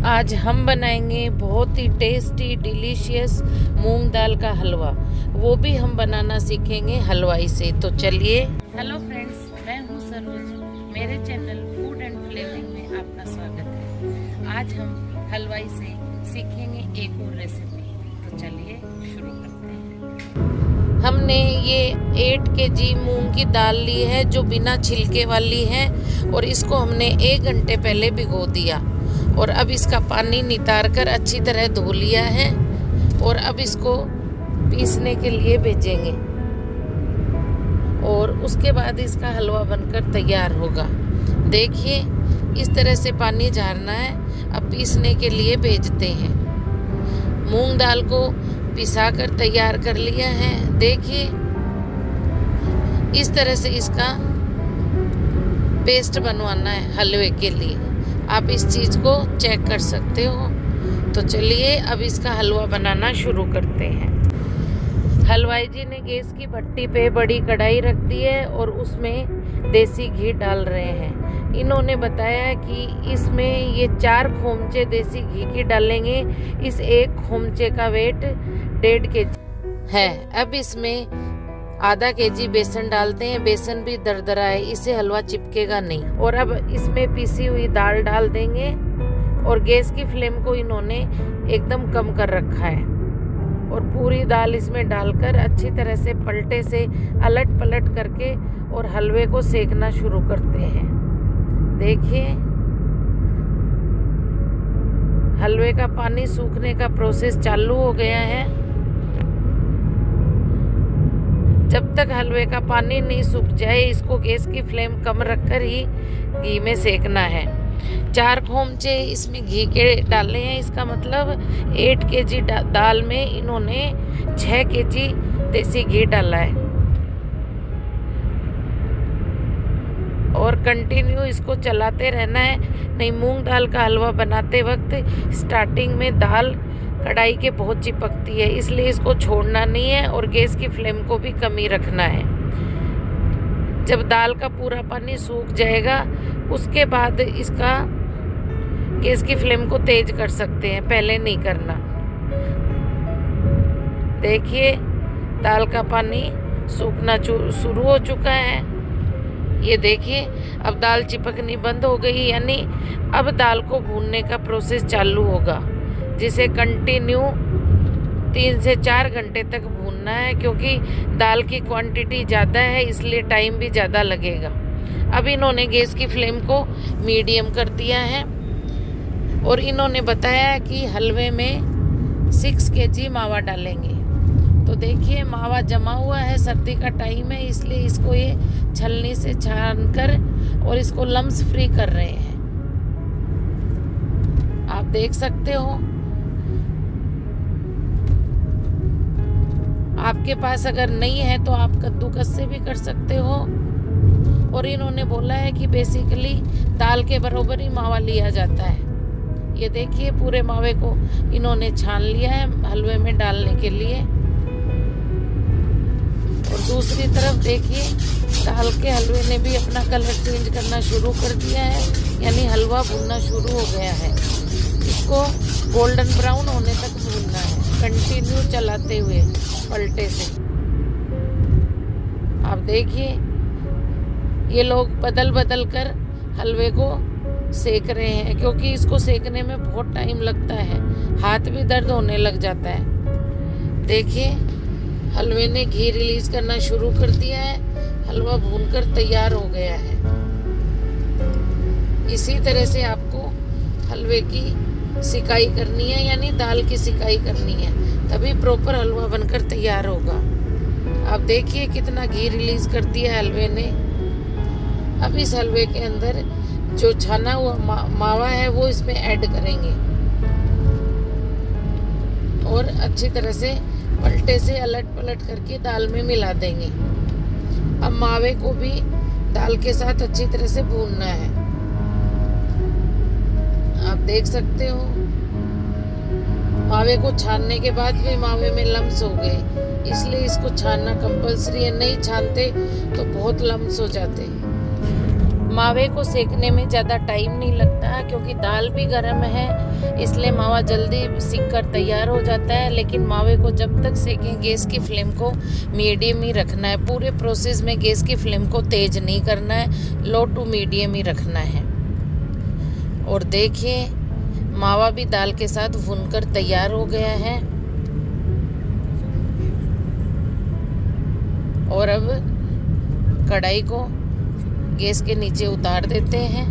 आज हम बनाएंगे बहुत ही टेस्टी डिलीशियस मूंग दाल का हलवा। वो भी हम बनाना सीखेंगे हलवाई से। तो चलिए। हेलो फ्रेंड्स, मैं हूँ सरोज। मेरे चैनल फूड एंड फ्लेवरिंग में आपका स्वागत है। आज हम हलवाई से सीखेंगे एक और रेसिपी। तो चलिए शुरू करते हैं। हमने ये 8 kg मूंग की दाल ली है जो बिना छिलके वाली है, और इसको हमने 1 घंटे पहले भिगो दिया। और अब इसका पानी नितार कर अच्छी तरह धो लिया है, और अब इसको पीसने के लिए भेजेंगे, और उसके बाद इसका हलवा बनकर तैयार होगा। देखिए, इस तरह से पानी झारना है। अब पीसने के लिए भेजते हैं। मूंग दाल को पिसा कर तैयार कर लिया है। देखिए, इस तरह से इसका पेस्ट बनवाना है हलवे के लिए। आप इस चीज़ को चेक कर सकते हो। तो चलिए अब इसका हलवा बनाना शुरू करते हैं। हलवाई जी ने गैस की भट्टी पे बड़ी कढ़ाई रख दी है, और उसमें देसी घी डाल रहे हैं। इन्होंने बताया कि इसमें ये 4 खोमचे देसी घी की डालेंगे। इस एक खोमचे का वेट 1.5 kg है। अब इसमें आधा kg बेसन डालते हैं। बेसन भी दरदरा है, इससे हलवा चिपकेगा नहीं। और अब इसमें पीसी हुई दाल डाल देंगे, और गैस की फ्लेम को इन्होंने एकदम कम कर रखा है। और पूरी दाल इसमें डालकर अच्छी तरह से पलटे से अलट पलट करके और हलवे को सेकना शुरू करते हैं। देखिए, हलवे का पानी सूखने का प्रोसेस चालू हो गया है। जब तक हलवे का पानी नहीं सूख जाए, इसको गैस की फ्लेम कम रखकर ही घी में सेकना है। 4 खोमचे इसमें घी के डाले हैं। इसका मतलब 8 kg दाल में इन्होंने 6 kg देसी घी डाला है। और कंटिन्यू इसको चलाते रहना है, नहीं मूंग दाल का हलवा बनाते वक्त स्टार्टिंग में दाल कढ़ाई के बहुत चिपकती है, इसलिए इसको छोड़ना नहीं है, और गैस की फ्लेम को भी कम ही रखना है। जब दाल का पूरा पानी सूख जाएगा, उसके बाद इसका गैस की फ्लेम को तेज कर सकते हैं, पहले नहीं करना। देखिए, दाल का पानी सूखना शुरू हो चुका है। ये देखिए, अब दाल चिपकनी बंद हो गई, यानी अब दाल को भूनने का प्रोसेस चालू होगा, जिसे कंटिन्यू 3 से 4 घंटे तक भूनना है, क्योंकि दाल की क्वांटिटी ज़्यादा है, इसलिए टाइम भी ज़्यादा लगेगा। अब इन्होंने गैस की फ्लेम को मीडियम कर दिया है, और इन्होंने बताया कि हलवे में 6 kg मावा डालेंगे। तो देखिए, मावा जमा हुआ है, सर्दी का टाइम है, इसलिए इसको ये छलनी से छान कर और इसको लम्स फ्री कर रहे हैं। आप देख सकते हो। आपके पास अगर नहीं है तो आप कद्दूकस से भी कर सकते हो। और इन्होंने बोला है कि बेसिकली दाल के बराबर ही मावा लिया जाता है। ये देखिए, पूरे मावे को इन्होंने छान लिया है हलवे में डालने के लिए। और दूसरी तरफ देखिए, दाल के हलवे ने भी अपना कलर चेंज करना शुरू कर दिया है, यानी हलवा भुनना शुरू हो गया है। इसको गोल्डन ब्राउन होने तक भूनना है, कंटिन्यू चलाते हुए पलटे से। आप देखिए, ये लोग बदल बदल कर हलवे को सेक रहे हैं, क्योंकि इसको सेकने में बहुत टाइम लगता है, हाथ भी दर्द होने लग जाता है। देखिए, हलवे ने घी रिलीज करना शुरू कर दिया है, हलवा भूनकर तैयार हो गया है। इसी तरह से आपको हलवे की सिकाई करनी है, यानी दाल की सिकाई करनी है, तभी प्रॉपर हलवा बनकर तैयार होगा। आप देखिए, कितना घी रिलीज कर दिया हलवे ने। अब इस हलवे के अंदर जो छाना हुआ मावा है वो इसमें ऐड करेंगे, और अच्छी तरह से पलटे से अलट पलट करके दाल में मिला देंगे। अब मावे को भी दाल के साथ अच्छी तरह से भूनना है। आप देख सकते हो, मावे को छानने के बाद भी मावे में लम्स हो गए, इसलिए इसको छानना कंपलसरी है। नहीं छानते तो बहुत लम्स हो जाते। मावे को सेकने में ज़्यादा टाइम नहीं लगता क्योंकि दाल भी गर्म है, इसलिए मावा जल्दी सीख कर तैयार हो जाता है। लेकिन मावे को जब तक सेकें गैस की फ्लेम को मीडियम ही रखना है। पूरे प्रोसेस में गैस की फ्लेम को तेज़ नहीं करना है, लो टू मीडियम ही रखना है। और देखिए मावा भी दाल के साथ भूनकर तैयार हो गया है। और अब कढ़ाई को गैस के नीचे उतार देते हैं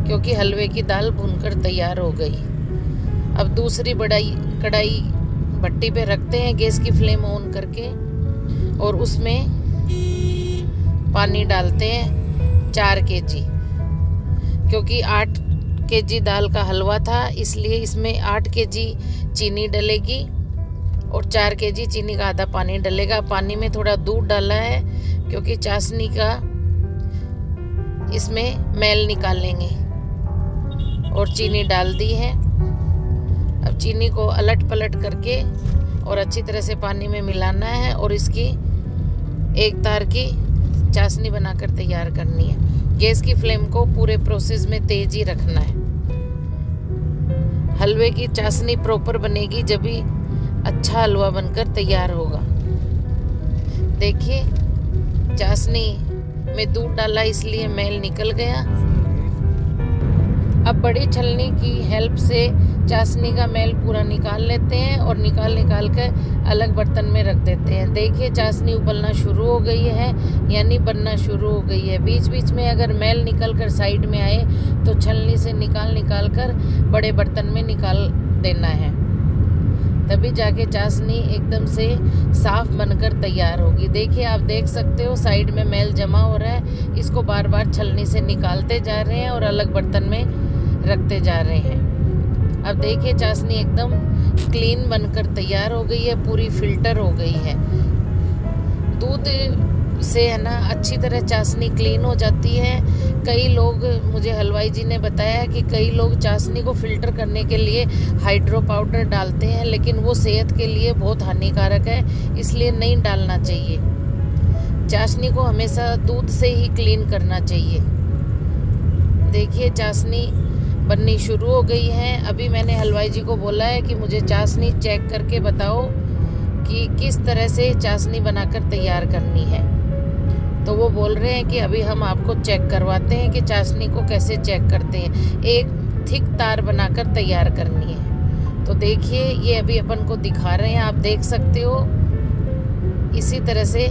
क्योंकि हलवे की दाल भूनकर तैयार हो गई। अब दूसरी कढ़ाई भट्टी पे रखते हैं गैस की फ्लेम ऑन करके और उसमें पानी डालते हैं 4 kg, क्योंकि 8 kg दाल का हलवा था इसलिए इसमें 8 kg चीनी डलेगी और 4 kg चीनी का आधा पानी डलेगा। पानी में थोड़ा दूध डाला है क्योंकि चाशनी का इसमें मैल निकालेंगे। और चीनी डाल दी है। अब चीनी को अलट पलट करके और अच्छी तरह से पानी में मिलाना है और इसकी एक तार की चाशनी बनाकर तैयार करनी है। गैस की फ्लेम को पूरे प्रोसेस में तेज ही रखना है। हलवे की चाशनी प्रॉपर बनेगी जब भी अच्छा हलवा बनकर तैयार होगा। देखिए चाशनी में दूध डाला इसलिए मैल निकल गया। अब बड़ी छलनी की हेल्प से चाशनी का मैल पूरा निकाल लेते हैं और निकाल कर अलग बर्तन में रख देते हैं। देखिए चाशनी उबलना शुरू हो गई है, यानी बनना शुरू हो गई है। बीच बीच में अगर मैल निकल कर साइड में आए तो छलनी से निकाल कर बड़े बर्तन में निकाल देना है, तभी जाके चाशनी एकदम से साफ बनकर तैयार होगी। देखिए आप देख सकते हो साइड में मैल जमा हो रहा है, इसको बार बार छलनी से निकालते जा रहे हैं और अलग बर्तन में रखते जा रहे हैं। अब देखिए चाशनी एकदम क्लीन बनकर तैयार हो गई है, पूरी फिल्टर हो गई है। दूध से है ना अच्छी तरह चाशनी क्लीन हो जाती है। कई लोग, मुझे हलवाई जी ने बताया कि कई लोग चाशनी को फिल्टर करने के लिए हाइड्रो पाउडर डालते हैं, लेकिन वो सेहत के लिए बहुत हानिकारक है, इसलिए नहीं डालना चाहिए। चाशनी को हमेशा दूध से ही क्लीन करना चाहिए। देखिए चाशनी बननी शुरू हो गई है। अभी मैंने हलवाई जी को बोला है कि मुझे चाशनी चेक करके बताओ कि किस तरह से चाशनी बनाकर तैयार करनी है। तो वो बोल रहे हैं कि अभी हम आपको चेक करवाते हैं कि चाशनी को कैसे चेक करते हैं। एक थिक तार बनाकर तैयार करनी है। तो देखिए ये अभी अपन को दिखा रहे हैं, आप देख सकते हो इसी तरह से।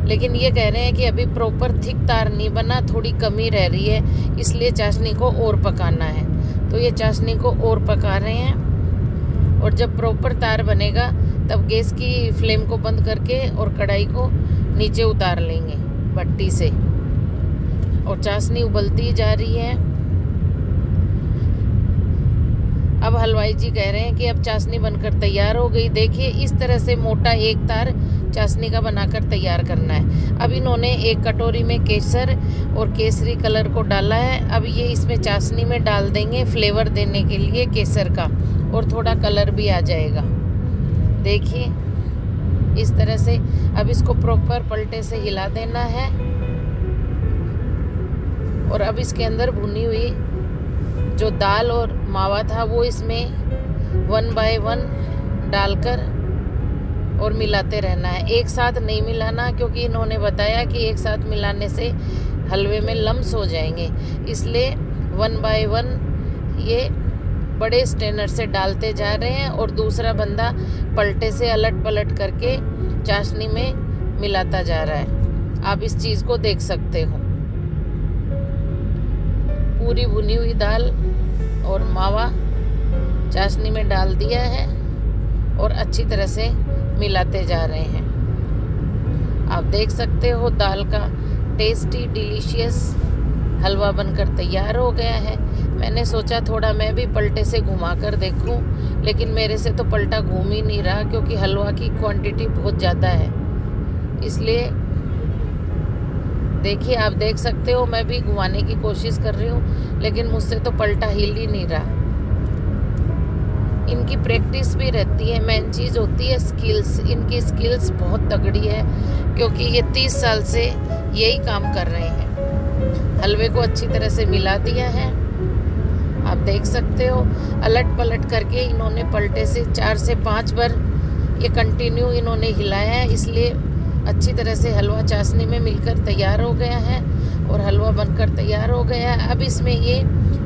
लेकिन ये कह रहे हैं कि अभी प्रॉपर थिक तार नहीं बना, थोड़ी कमी रह रही है, इसलिए चाशनी को और पकाना है। तो ये चाशनी को और पका रहे हैं और जब प्रॉपर तार बनेगा तब गैस की फ्लेम को बंद करके और कढ़ाई को नीचे उतार लेंगे भट्टी से। और चाशनी उबलती जा रही है। अब हलवाई जी कह रहे हैं कि अब चाशनी बनकर तैयार हो गई। देखिए इस तरह से मोटा एक तार चाशनी का बनाकर तैयार करना है। अब इन्होंने एक कटोरी में केसर और केसरी कलर को डाला है। अब ये इसमें चाशनी में डाल देंगे फ्लेवर देने के लिए केसर का, और थोड़ा कलर भी आ जाएगा। देखिए इस तरह से अब इसको प्रॉपर पलटे से हिला देना है। और अब इसके अंदर भुनी हुई जो दाल और मावा था वो इसमें 1 बाय 1 डालकर और मिलाते रहना है। एक साथ नहीं मिलाना, क्योंकि इन्होंने बताया कि एक साथ मिलाने से हलवे में लम्स हो जाएंगे, इसलिए 1 बाय 1 ये बड़े स्ट्रेनर से डालते जा रहे हैं और दूसरा बंदा पलटे से अलट पलट करके चाशनी में मिलाता जा रहा है। आप इस चीज़ को देख सकते हो। पूरी भुनी हुई दाल और मावा चाशनी में डाल दिया है और अच्छी तरह से मिलाते जा रहे हैं। आप देख सकते हो दाल का टेस्टी डिलीशियस हलवा बनकर तैयार हो गया है। मैंने सोचा थोड़ा मैं भी पलटे से घुमा कर देखूं, लेकिन मेरे से तो पलटा घूम ही नहीं रहा, क्योंकि हलवा की क्वांटिटी बहुत ज़्यादा है। इसलिए देखिए आप देख सकते हो मैं भी घुमाने की कोशिश कर रही हूँ, लेकिन मुझसे तो पलटा हिल ही नहीं रहा। इनकी प्रैक्टिस भी रहती है। मेन चीज़ होती है स्किल्स। इनकी स्किल्स बहुत तगड़ी है क्योंकि ये 30 साल से यही काम कर रहे हैं। हलवे को अच्छी तरह से मिला दिया है, आप देख सकते हो। अलट पलट करके इन्होंने पलटे से 4 से 5 बार ये कंटिन्यू इन्होंने हिलाया है, इसलिए अच्छी तरह से हलवा चाशनी में मिलकर तैयार हो गया है और हलवा बनकर तैयार हो गया है। अब इसमें ये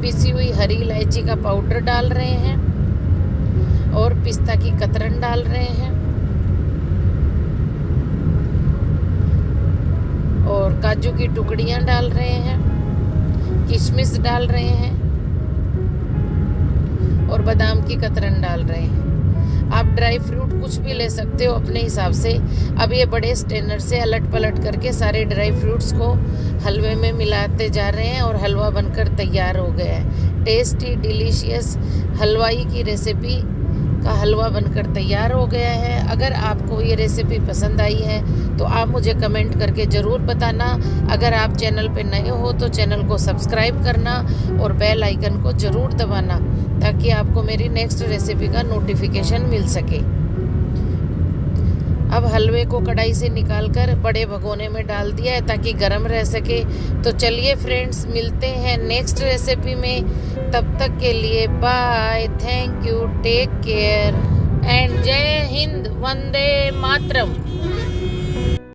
पिसी हुई हरी इलायची का पाउडर डाल रहे हैं और पिस्ता की कतरन डाल रहे हैं और काजू की टुकड़ियां डाल रहे हैं, किशमिश डाल रहे हैं और बादाम की कतरन डाल रहे हैं। आप ड्राई फ्रूट कुछ भी ले सकते हो अपने हिसाब से। अब ये बड़े स्ट्रेनर से अलट पलट करके सारे ड्राई फ्रूट्स को हलवे में मिलाते जा रहे हैं और हलवा बनकर तैयार हो गया है। टेस्टी डिलीशियस हलवाई की रेसिपी का हलवा बनकर तैयार हो गया है। अगर आपको ये रेसिपी पसंद आई है तो आप मुझे कमेंट करके ज़रूर बताना। अगर आप चैनल पे नए हो तो चैनल को सब्सक्राइब करना और बेल आइकन को ज़रूर दबाना ताकि आपको मेरी नेक्स्ट रेसिपी का नोटिफिकेशन मिल सके। अब हलवे को कढ़ाई से निकालकर बड़े भगोने में डाल दिया है ताकि गर्म रह सके। तो चलिए फ्रेंड्स, मिलते हैं नेक्स्ट रेसिपी में। तब तक के लिए bye, thank you, take care and जय हिंद, वंदे मातरम।